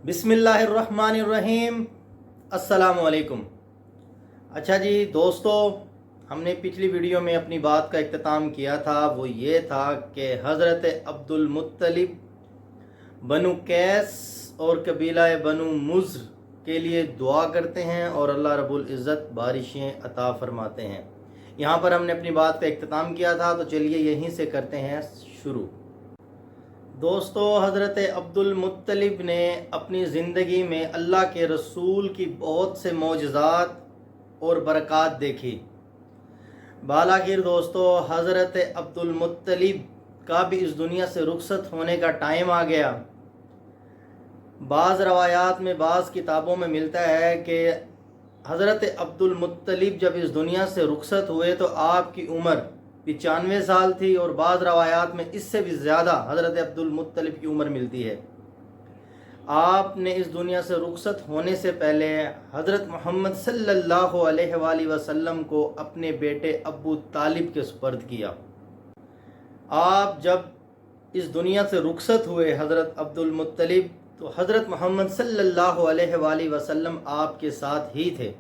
बिस्मिल्लाहिर्रहमानिर्रहीम। अस्सलामु अलैकुम। अच्छा जी दोस्तों, हमने पिछली वीडियो में अपनी बात का इख्तिताम किया था। वो ये था कि हज़रत अब्दुल मुत्तलिब बनु कैस और कबीला बनु मुज़र के लिए दुआ करते हैं और अल्लाह रब्बुल इज़्ज़त बारिशें अता फरमाते हैं। यहाँ पर हमने अपनी बात का इख्तिताम किया था, तो चलिए यहीं से करते हैं शुरू। दोस्तों, हज़रत अब्दुल मुत्तलिब ने अपनी ज़िंदगी में अल्लाह के रसूल की बहुत से मौजज़ात और बरक़ात देखी। बालाखिर दोस्तों, हज़रत अब्दुल मुत्तलिब का भी इस दुनिया से रुखसत होने का टाइम आ गया। बाज़ रवायात में, बाज़ किताबों में मिलता है कि हज़रत अब्दुल मुत्तलिब जब इस दुनिया से रुखसत हुए तो आपकी उम्र 95 साल थी, और बाज़ रवायात में इससे भी ज़्यादा हज़रत अब्दुल मुत्तलिब की उम्र मिलती है। आपने इस दुनिया से रुखसत होने से पहले हज़रत मोहम्मद सल्लल्लाहु अलैहि वसल्लम को अपने बेटे अबू तालिब के सुपर्द किया। आप जब इस दुनिया से रुखसत हुए हज़रत अब्दुल मुत्तलिब, तो हज़रत मोहम्मद सल्लल्लाहु अलैहि वसल्लम आपके साथ ही थे,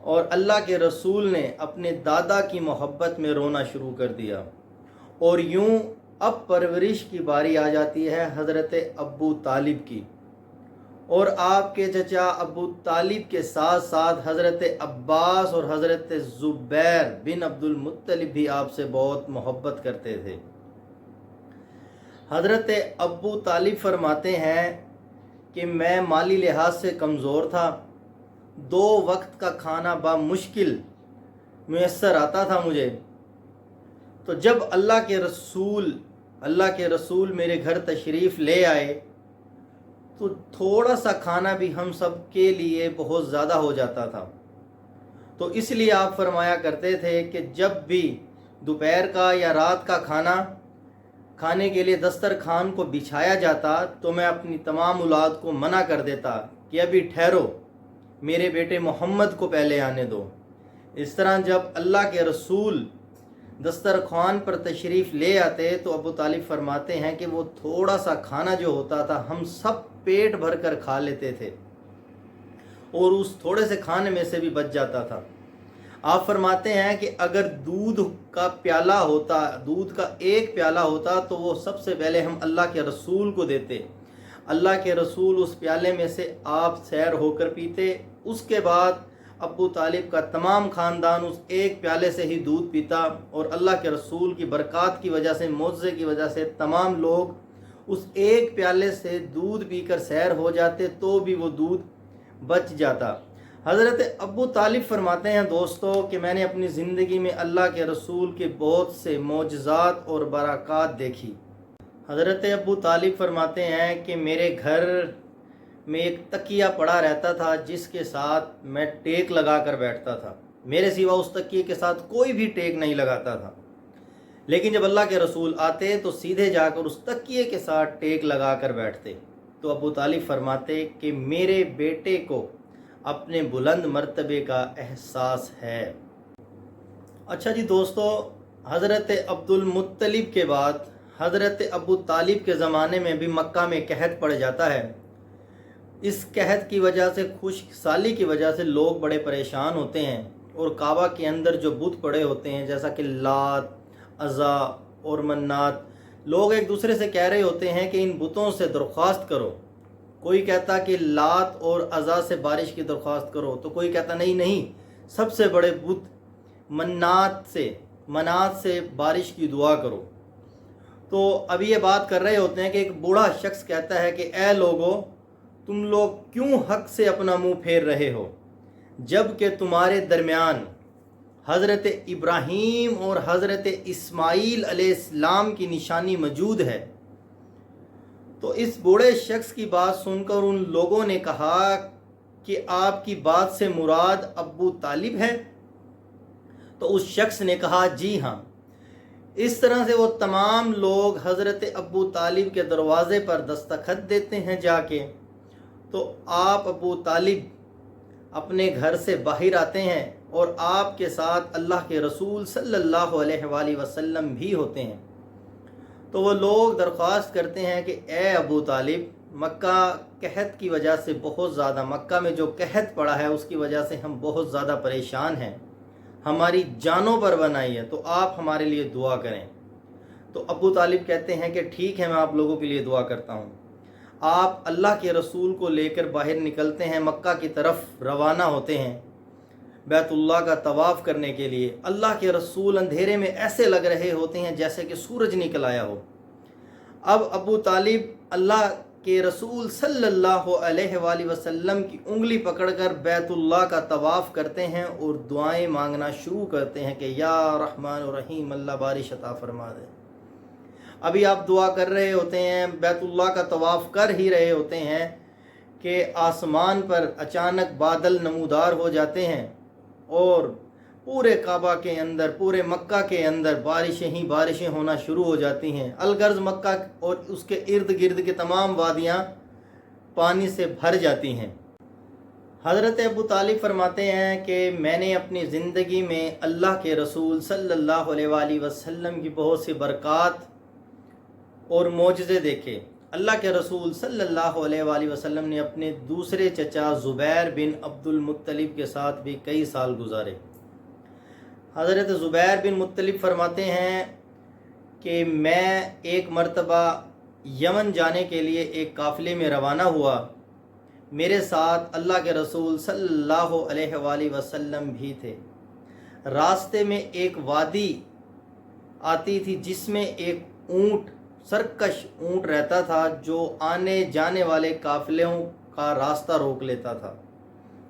और अल्लाह के रसूल ने अपने दादा की मोहब्बत में रोना शुरू कर दिया। और यूं अब परवरिश की बारी आ जाती है हज़रत अबू तालिब की, और आपके चचा अबू तालिब के साथ साथ हज़रत अब्बास और हज़रत ज़ुबैर बिन अब्दुल मुत्तलिब भी आपसे बहुत मोहब्बत करते थे। हज़रत अबू तालिब फरमाते हैं कि मैं माली लिहाज से कमज़ोर था, 2 वक्त का खाना बामुश्किल मुयस्सर आता था मुझे। तो जब अल्लाह के रसूल मेरे घर तशरीफ़ ले आए तो थोड़ा सा खाना भी हम सब के लिए बहुत ज़्यादा हो जाता था। तो इसलिए आप फरमाया करते थे कि जब भी दोपहर का या रात का खाना खाने के लिए दस्तरखान को बिछाया जाता, तो मैं अपनी तमाम औलाद को मना कर देता कि अभी ठहरो, मेरे बेटे मोहम्मद को पहले आने दो। इस तरह जब अल्लाह के रसूल दस्तरखान पर तशरीफ़ ले आते तो अबू तालिब फरमाते हैं कि वो थोड़ा सा खाना जो होता था हम सब पेट भर कर खा लेते थे, और उस थोड़े से खाने में से भी बच जाता था। आप फरमाते हैं कि अगर दूध का एक प्याला होता तो वो सबसे पहले हम अल्लाह के रसूल को देते। अल्लाह के रसूल उस प्याले में से आप सैर होकर पीते। उसके बाद अबू तालिब का तमाम ख़ानदान उस एक प्याले से ही दूध पीता, और अल्लाह के रसूल की बरक़ात की वजह से, मोज़े की वजह से तमाम लोग उस एक प्याले से दूध पीकर सैर हो जाते, तो भी वो दूध बच जाता। हज़रत अबू तालिब फरमाते हैं दोस्तों कि मैंने अपनी ज़िंदगी में अल्लाह के रसूल के बहुत से मौजज़ात और बरक़ात देखी। हज़रत अबू तालिब फरमाते हैं कि मेरे घर में एक तकिया पड़ा रहता था जिसके साथ मैं टेक लगा कर बैठता था। मेरे सिवा उस तकिए के साथ कोई भी टेक नहीं लगाता था। लेकिन जब अल्लाह के रसूल आते तो सीधे जाकर उस तकिए के साथ टेक लगा कर बैठते। तो अबू तालिब फरमाते कि मेरे बेटे को अपने बुलंद मर्तबे का एहसास है। अच्छा जी दोस्तों, हज़रत अब्दुल मुत्तलिब के बाद हज़रत अबू तालिब के ज़माने में भी मक्का में कहत पड़ जाता है। इस कहत की वजह से, खुश्क साली की वजह से लोग बड़े परेशान होते हैं, और काबा के अंदर जो बुत पड़े होते हैं जैसा कि लात, अज़ा और मन्नात, लोग एक दूसरे से कह रहे होते हैं कि इन बुतों से दरख्वास्त करो। कोई कहता कि लात और अज़ा से बारिश की दरख्वास्त करो, तो कोई कहता नहीं, सबसे बड़े बुत मनात से बारिश की दुआ करो। तो अभी ये बात कर रहे होते हैं कि एक बूढ़ा शख्स कहता है कि ए लोगो, तुम लोग क्यों हक़ से अपना मुंह फेर रहे हो, जबकि तुम्हारे दरमियान हज़रत इब्राहीम और हज़रत इस्माईल अलैहिस्सलाम की निशानी मौजूद है। तो इस बूढ़े शख्स की बात सुनकर उन लोगों ने कहा कि आपकी बात से मुराद अबू तालिब है? तो उस शख्स ने कहा जी हाँ। इस तरह से वो तमाम लोग हज़रत अबू तालिब के दरवाज़े पर दस्तखत देते हैं जाके। तो आप अबू तालिब अपने घर से बाहर आते हैं, और आपके साथ अल्लाह के रसूल सल्लल्लाहु अलैहि वसल्लम भी होते हैं। तो वो लोग दरख्वास्त करते हैं कि ए अबू तालिब, मक्का कहत की वजह से बहुत ज़्यादा, मक्का में जो कहत पड़ा है उसकी वजह से हम बहुत ज़्यादा परेशान हैं, हमारी जानों पर बनाई है, तो आप हमारे लिए दुआ करें। तो अबू तालिब कहते हैं कि ठीक है, मैं आप लोगों के लिए दुआ करता हूँ। आप अल्लाह के रसूल को लेकर बाहर निकलते हैं, मक्का की तरफ रवाना होते हैं बैतुल्लाह का तवाफ़ करने के लिए। अल्लाह के रसूल अंधेरे में ऐसे लग रहे होते हैं जैसे कि सूरज निकल आया हो। अब अबू तालिब अल्लाह के रसूल सल्लल्लाहु अलैहि वसल्लम की उंगली पकड़कर बैतुल्लाह का तवाफ़ करते हैं और दुआएं मांगना शुरू करते हैं कि या रहमान और रहीम, अल्लाह बारिश अता फरमा दे। अभी आप दुआ कर रहे होते हैं, बैतुल्लाह का तवाफ़ कर ही रहे होते हैं कि आसमान पर अचानक बादल नमूदार हो जाते हैं और पूरे काबा के अंदर, पूरे मक्का के अंदर बारिशें ही बारिशें होना शुरू हो जाती हैं। अलगर्ज मक्का और उसके इर्द गिर्द के तमाम वादियाँ पानी से भर जाती हैं। हज़रत अबू तालिब फरमाते हैं कि मैंने अपनी ज़िंदगी में अल्लाह के रसूल सल्लल्लाहु अलैहि वसल्लम की बहुत सी बरक़ात और मोजज़े देखे। अल्लाह के रसूल सल्लल्लाहु अलैहि वसल्लम ने अपने दूसरे चचा ज़ुबैर बिन अब्दुल मुत्तलिब के साथ भी कई साल गुजारे। हज़रत ज़ुबैर बिन मुत्तलिब फरमाते हैं कि मैं एक मरतबा यमन जाने के लिए एक काफ़िले में रवाना हुआ। मेरे साथ अल्लाह के रसूल सल्लल्लाहु अलैहि वसल्लम भी थे। रास्ते में एक वादी आती थी जिसमें एक ऊँट, सरकश ऊँट रहता था जो आने जाने वाले काफ़िलों का रास्ता रोक लेता था।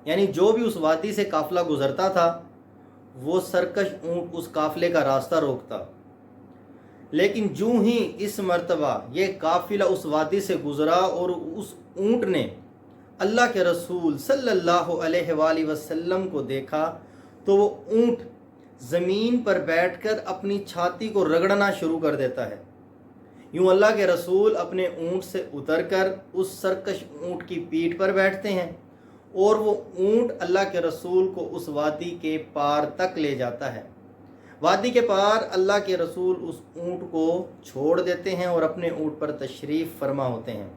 यानी जो भी उस वादी से काफ़िला गुज़रता था वो सरकश ऊँट उस काफ़िले का रास्ता रोकता। लेकिन जूँ ही इस मर्तबा ये काफ़िला उस वादी से गुज़रा और उस ऊँट ने अल्लाह के रसूल सल्लल्लाहु अलैहि वसल्लम को देखा, तो वो ऊँट ज़मीन पर बैठकर अपनी छाती को रगड़ना शुरू कर देता है। यूँ अल्लाह के रसूल अपने ऊँट से उतरकर उस सरकश ऊँट की पीठ पर बैठते हैं और वो ऊँट अल्लाह के रसूल को उस वादी के पार तक ले जाता है। वादी के पार अल्लाह के रसूल उस ऊँट को छोड़ देते हैं और अपने ऊँट पर तशरीफ़ फरमा होते हैं।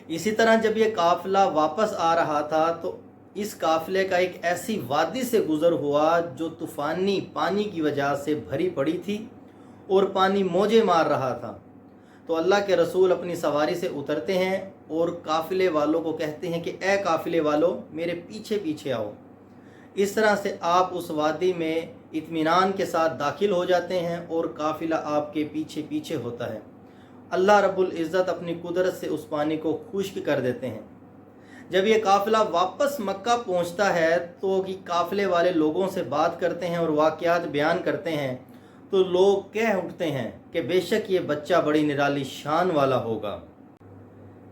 इसी तरह जब ये काफ़िला वापस आ रहा था तो इस काफ़िले का एक ऐसी वादी से गुज़र हुआ जो तूफ़ानी पानी की वजह से भरी पड़ी थी और पानी मौजे मार रहा था। तो अल्लाह के रसूल अपनी सवारी से उतरते हैं और काफ़िले वालों को कहते हैं कि ए काफ़िले वालों, मेरे पीछे पीछे आओ। इस तरह से आप उस वादी में इत्मीनान के साथ दाखिल हो जाते हैं और काफ़िला आपके पीछे पीछे होता है। अल्लाह रब्बुल इज़्ज़त अपनी कुदरत से उस पानी को खुश्क कर देते हैं। जब ये काफ़िला वापस मक्का पहुंचता है तो कि काफ़िले वाले लोगों से बात करते हैं और वाक़यात बयान करते हैं, तो लोग कह उठते हैं कि बेशक ये बच्चा बड़ी निराली शान वाला होगा।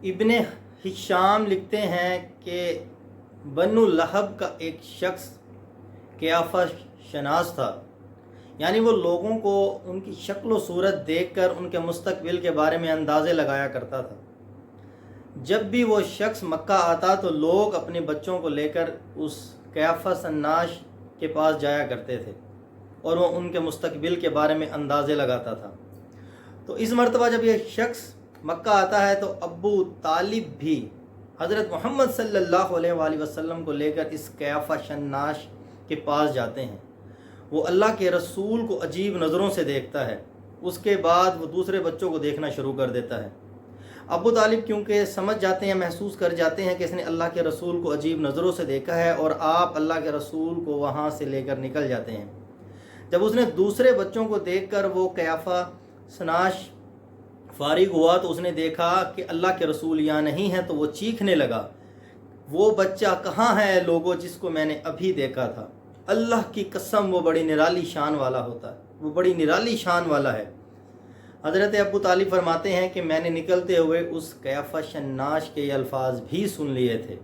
इब्ने हिशाम लिखते हैं कि बनु लहब का एक शख्स क़याफ़ा शनास था, यानी वो लोगों को उनकी शक्ल व सूरत देखकर उनके मुस्तक़बिल के बारे में अंदाज़े लगाया करता था। जब भी वो शख्स मक्का आता तो लोग अपने बच्चों को लेकर उस क़याफ़ा शनास के पास जाया करते थे और वो उनके मुस्तक़बिल के बारे में अंदाज़े लगाता था। तो इस मरतबा जब ये शख्स मक्का आता है तो अबू तालिब भी हज़रत मोहम्मद सल्लल्लाहु अलैहि वसल्लम को लेकर इस क़याफ़ा शन्नाश के पास जाते हैं। वो अल्लाह के रसूल को अजीब नज़रों से देखता है। उसके बाद वो दूसरे बच्चों को देखना शुरू कर देता है। अबू तालिब क्योंकि समझ जाते हैं, महसूस कर जाते हैं कि इसने अल्लाह के रसूल को अजीब नज़रों से देखा है और आप अल्लाह के रसूल को वहाँ से लेकर निकल जाते हैं। जब उसने दूसरे बच्चों को देखकर वो क़याफ़ा शनाश फारिग हुआ तो उसने देखा कि अल्लाह के रसूल यहाँ नहीं है, तो वो चीखने लगा, वो बच्चा कहाँ है लोगों जिसको मैंने अभी देखा था। अल्लाह की कसम वो बड़ी निराली शान वाला होता है, वो बड़ी निराली शान वाला है। हज़रत अबू तालिब फरमाते हैं कि मैंने निकलते हुए उस क़याफ़ा शन्नाश के अल्फाज भी सुन लिए थे।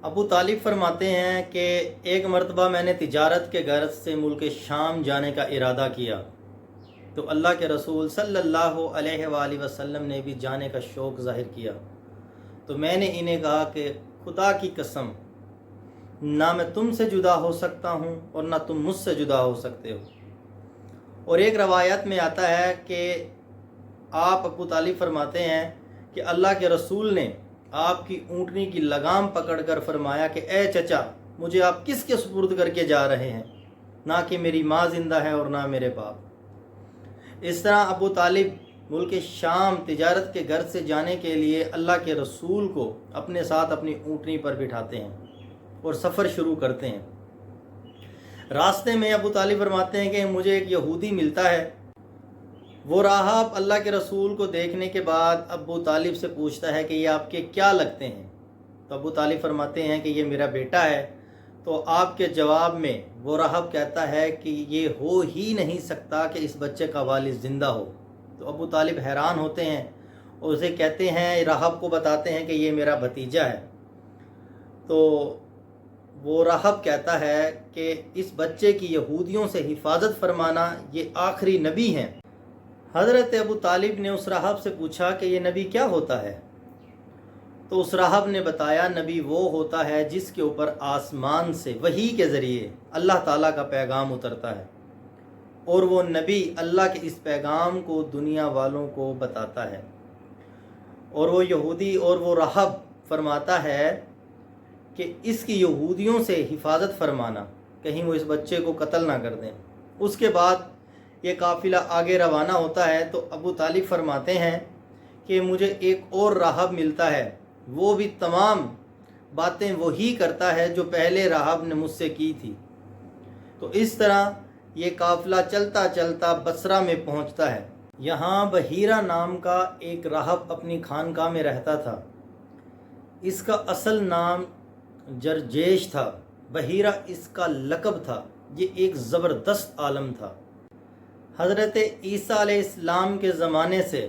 अबू तालिब फरमाते हैं कि एक मरतबा मैंने तिजारत के गर्ज से मुल्क शाम जाने का इरादा किया तो अल्लाह के रसूल सल्लल्लाहु अलैहि वसल्लम ने भी जाने का शौक़ ज़ाहिर किया। तो मैंने इन्हें कहा कि खुदा की कसम, ना मैं तुमसे जुदा हो सकता हूँ और ना तुम मुझसे जुदा हो सकते हो। और एक रवायत में आता है कि आप अबू तालिब फरमाते हैं کہ अल्लाह के रसूल ने आपकी ऊँटनी की लगाम पकड़कर फरमाया कि ए चचा, मुझे आप किसके सुपुर्द करके जा रहे हैं, ना कि मेरी माँ ज़िंदा है और ना मेरे बाप। इस तरह अबू तालिब मुल्क शाम तिजारत के घर से जाने के लिए अल्लाह के रसूल को अपने साथ अपनी ऊँटनी पर बिठाते हैं और सफ़र शुरू करते हैं। रास्ते में अबू तालिब फरमाते हैं कि मुझे एक यहूदी मिलता है। वो राहब अल्लाह के रसूल को देखने के बाद अबू तालिब से पूछता है कि ये आपके क्या लगते हैं। तो अबू तालिब फरमाते हैं कि ये मेरा बेटा है। तो आपके जवाब में वो राहब कहता है कि ये हो ही नहीं सकता कि इस बच्चे का वालिद ज़िंदा हो। तो अबू तालिब हैरान होते हैं और उसे कहते हैं, राहब को बताते हैं कि ये मेरा भतीजा है। तो वो राहब कहता है कि इस बच्चे की यहूदियों से हिफाजत फरमाना, ये आखिरी नबी हैं। हज़रत अबू तालिब ने उस राहब से पूछा कि ये नबी क्या होता है। तो उस राहब ने बताया, नबी वो होता है जिसके ऊपर आसमान से वही के ज़रिए अल्लाह ताला का पैगाम उतरता है और वो नबी अल्लाह के इस पैगाम को दुनिया वालों को बताता है। और वो यहूदी और वो राहब फरमाता है कि इसकी यहूदियों से हिफाजत फरमाना, कहीं वो इस बच्चे को कत्ल ना कर दें। उसके बाद ये काफ़िला आगे रवाना होता है। तो अबू तालिब फरमाते हैं कि मुझे एक और राहब मिलता है, वो भी तमाम बातें वही करता है जो पहले राहब ने मुझसे की थी। तो इस तरह ये काफ़िला चलता चलता बसरा में पहुंचता है। यहाँ बहीरा नाम का एक राहब अपनी खानकाह में रहता था। इसका असल नाम जरजेश था, बहीरा इसका लक़ब था। ये एक ज़बरदस्त आलम था। हज़रत ईसा अलैहिस्सलाम के ज़माने से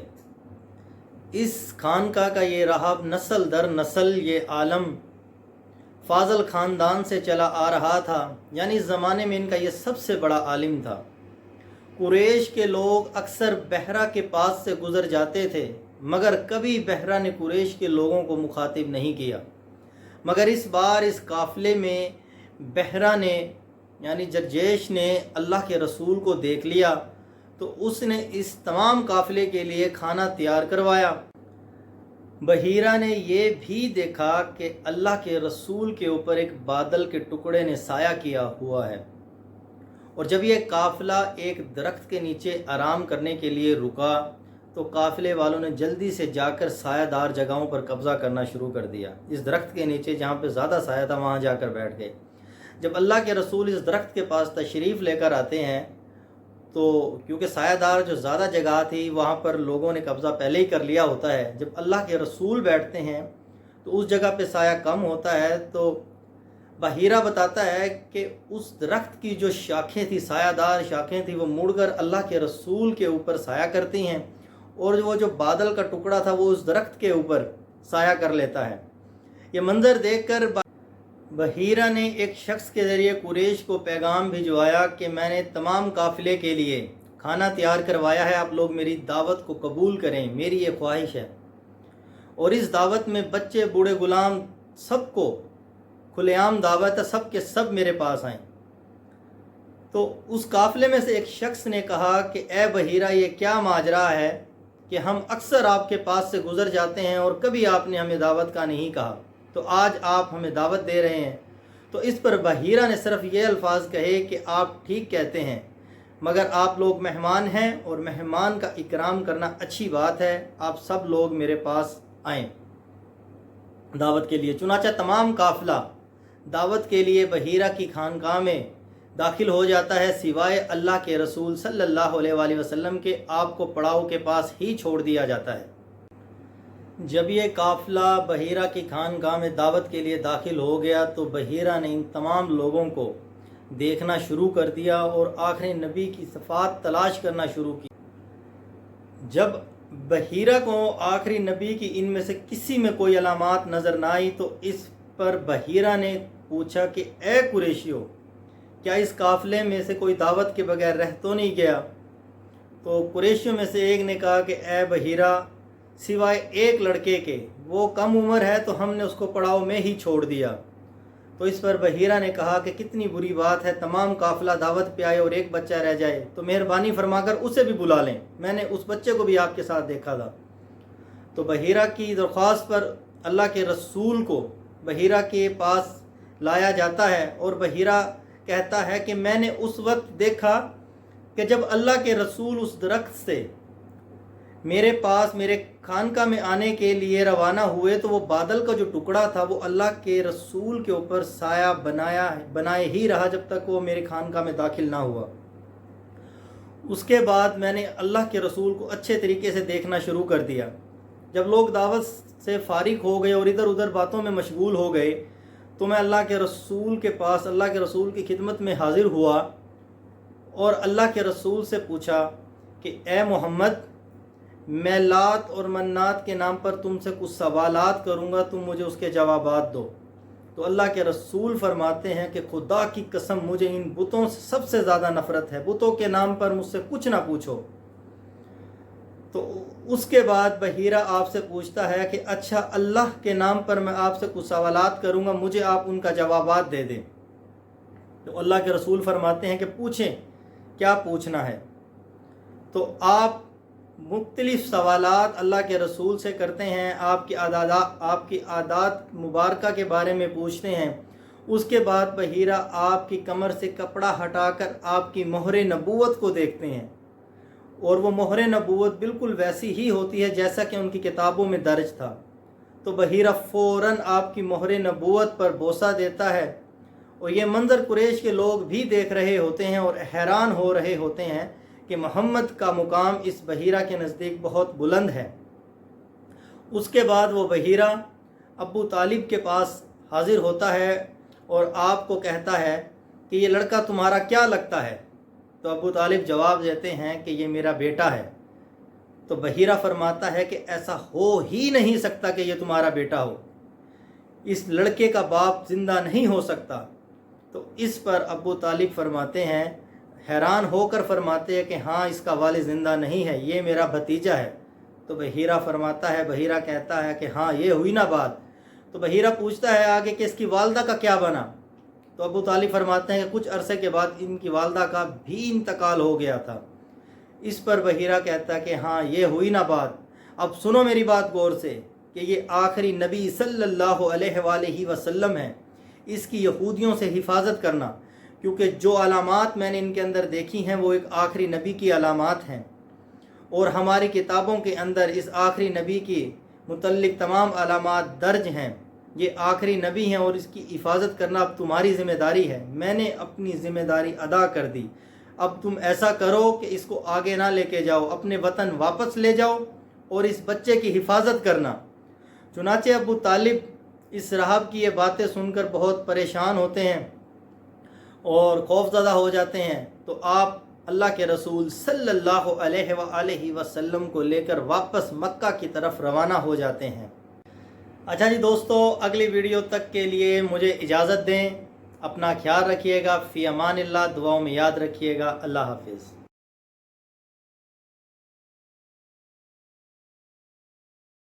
इस खानका का ये राहब नस्ल दर नस्ल ये आलम फ़ाज़ल ख़ानदान से चला आ रहा था। यानी इस ज़माने में इनका ये सबसे बड़ा आलिम था। कुरैश के लोग अक्सर बहरा के पास से गुज़र जाते थे, मगर कभी बहरा ने कुरैश के लोगों को मुखातिब नहीं किया। मगर इस बार इस काफ़िले में बहरा ने यानी जरजेश ने अल्लाह के रसूल को देख लिया। तो उसने इस तमाम काफ़िले के लिए खाना तैयार करवाया। बहीरा ने ये भी देखा कि अल्लाह के रसूल के ऊपर एक बादल के टुकड़े ने साया किया हुआ है। और जब ये काफ़िला एक दरख्त के नीचे आराम करने के लिए रुका तो काफ़िले वालों ने जल्दी से जाकर सायादार जगहों पर कब्ज़ा करना शुरू कर दिया। इस दरख्त के नीचे जहाँ पे ज़्यादा साया था वहाँ जाकर बैठ गए। जब अल्लाह के रसूल इस दरख्त के पास तशरीफ़ लेकर आते हैं तो क्योंकि सायादार जो ज़्यादा जगह थी वहाँ पर लोगों ने कब्ज़ा पहले ही कर लिया होता है। जब अल्लाह के रसूल बैठते हैं तो उस जगह पे साया कम होता है। तो बहीरा बताता है कि उस दरख्त की जो शाखें थी, सायादार शाखें थी, वो मुड़कर अल्लाह के रसूल के ऊपर साया करती हैं और वो जो बादल का टुकड़ा था वो उस दरख्त के ऊपर साया कर लेता है। ये मंज़र देखकर बहीरा ने एक शख्स के ज़रिए कुरैश को पैगाम भिजवाया कि मैंने तमाम काफ़िले के लिए खाना तैयार करवाया है, आप लोग मेरी दावत को कबूल करें, मेरी ये ख्वाहिश है। और इस दावत में बच्चे बूढ़े गुलाम सबको खुलेआम दावत है, सब के सब मेरे पास आएँ। तो उस काफ़िले में से एक शख्स ने कहा कि ए बहीरा, ये क्या माजरा है कि हम अक्सर आपके पास से गुज़र जाते हैं और कभी आपने हमें दावत का नहीं कहा, तो आज आप हमें दावत दे रहे हैं। तो इस पर बहीरा ने सिर्फ ये अल्फाज कहे कि आप ठीक कहते हैं, मगर आप लोग मेहमान हैं और मेहमान का इकराम करना अच्छी बात है, आप सब लोग मेरे पास आएँ दावत के लिए। चुनाचा तमाम काफ़िला दावत के लिए बहीरा की खानकाह में दाखिल हो जाता है, सिवाय अल्लाह के रसूल सल्लल्लाहु अलैहि वसल्लम के आपको पड़ाव के पास ही छोड़ दिया जाता है। जब ये काफ़िला बहीरा की खानकाह में दावत के लिए दाखिल हो गया तो बहीरा ने इन तमाम लोगों को देखना शुरू कर दिया और आखिरी नबी की सिफ़ात तलाश करना शुरू की। जब बहीरा को आखिरी नबी की इनमें से किसी में कोई अलामात नज़र ना आई तो इस पर बहीरा ने पूछा कि ए कुरैशियों, क्या इस काफ़िले में से कोई दावत के बगैर रह तो नहीं गया? तो कुरैशियों में से एक ने कहा कि ए बहीरा, सिवाय एक लड़के के, वो कम उम्र है तो हमने उसको पड़ाव में ही छोड़ दिया। तो इस पर बहीरा ने कहा कि कितनी बुरी बात है, तमाम काफ़िला दावत पे आए और एक बच्चा रह जाए, तो मेहरबानी फरमाकर उसे भी बुला लें, मैंने उस बच्चे को भी आपके साथ देखा था। तो बहीरा की दरख्वास्त पर अल्लाह के रसूल को बहीरा के पास लाया जाता है और बहीरा कहता है कि मैंने उस वक्त देखा कि जब अल्लाह के रसूल उस दरख्त से मेरे पास मेरे खानका में आने के लिए रवाना हुए तो वो बादल का जो टुकड़ा था वो अल्लाह के रसूल के ऊपर साया बनाए ही रहा जब तक वो मेरे खानका में दाखिल ना हुआ। उसके बाद मैंने अल्लाह के रसूल को अच्छे तरीके से देखना शुरू कर दिया। जब लोग दावत से फारिग हो गए और इधर उधर बातों में मशगूल हो गए तो मैं अल्लाह के रसूल के पास अल्लाह के रसूल की खिदमत में हाज़िर हुआ और अल्लाह के रसूल से पूछा कि ए मोहम्मद, मैं लात और मन्नात के नाम पर तुमसे कुछ सवालात करूँगा, तुम मुझे उसके जवाबात दो। तो अल्लाह के रसूल फरमाते हैं कि खुदा की कसम मुझे इन बुतों से सबसे ज़्यादा नफ़रत है, बुतों के नाम पर मुझसे कुछ ना पूछो। तो उसके बाद बहीरा आपसे पूछता है कि अच्छा अल्लाह के नाम पर मैं आपसे कुछ सवालात करूँगा, मुझे आप उनका जवाबात दे दें। तो अल्लाह के रसूल फरमाते हैं कि पूछें, क्या पूछना है। तो आप मुख्तलिफ़ सवालात अल्लाह के रसूल से करते हैं, आपकी आदात मुबारका के बारे में पूछते हैं। उसके बाद बहीरा आपकी कमर से कपड़ा हटाकर आपकी मोहरे नबूवत को देखते हैं और वो मोहरे नबूवत बिल्कुल वैसी ही होती है जैसा कि उनकी किताबों में दर्ज था। तो बहीरा फ़ौरन आपकी मोहरे नबूवत पर बोसा देता है और ये मंज़र कुरैश के लोग भी देख रहे होते हैं और हैरान हो रहे होते हैं कि मोहम्मद का मुकाम इस बहीरा के नज़दीक बहुत बुलंद है। उसके बाद वो बहीरा अबू तालिब के पास हाज़िर होता है और आपको कहता है कि ये लड़का तुम्हारा क्या लगता है। तो अबू तालिब जवाब देते हैं कि ये मेरा बेटा है। तो बहीरा फरमाता है कि ऐसा हो ही नहीं सकता कि ये तुम्हारा बेटा हो, इस लड़के का बाप ज़िंदा नहीं हो सकता। तो इस पर अबू तालिब फरमाते हैं, हैरान होकर फरमाते हैं कि हाँ, इसका वालिद ज़िंदा नहीं है, ये मेरा भतीजा है। तो बहीरा फरमाता है, बहीरा कहता है कि हाँ, ये हुई ना बात। तो बहीरा पूछता है आगे कि इसकी वालदा का क्या बना। तो अबू तालिब फरमाते हैं कि कुछ अरसे के बाद इनकी वालदा का भी इंतकाल हो गया था। इस पर बहीरा कहता है कि हाँ, ये हुई ना बात। अब सुनो मेरी बात गौर से कि ये आखिरी नबी सल्लल्लाहु अलैहि वसल्लम है, इसकी यहूदियों से हिफाजत करना, क्योंकि जो अलामात मैंने इनके अंदर देखी हैं वो एक आखिरी नबी की अलामात हैं और हमारी किताबों के अंदर इस आखिरी नबी की मुतल्लिक तमाम अलामात दर्ज हैं। ये आखिरी नबी हैं और इसकी हिफाजत करना अब तुम्हारी ज़िम्मेदारी है। मैंने अपनी ज़िम्मेदारी अदा कर दी। अब तुम ऐसा करो कि इसको आगे ना लेके जाओ, अपने वतन वापस ले जाओ और इस बच्चे की हिफाजत करना। चुनाचे अबू तालिब इस राहब की ये बातें सुनकर बहुत परेशान होते हैं और खौफज़दा हो जाते हैं। तो आप अल्लाह के रसूल सल्लल्लाहु अलैहि वसल्लम को लेकर वापस मक्का की तरफ रवाना हो जाते हैं। अच्छा जी दोस्तों, अगली वीडियो तक के लिए मुझे इजाज़त दें। अपना ख्याल रखिएगा। फ़ी अमानिल्लाह, दुआओं में याद रखिएगा। अल्लाह हाफिज़।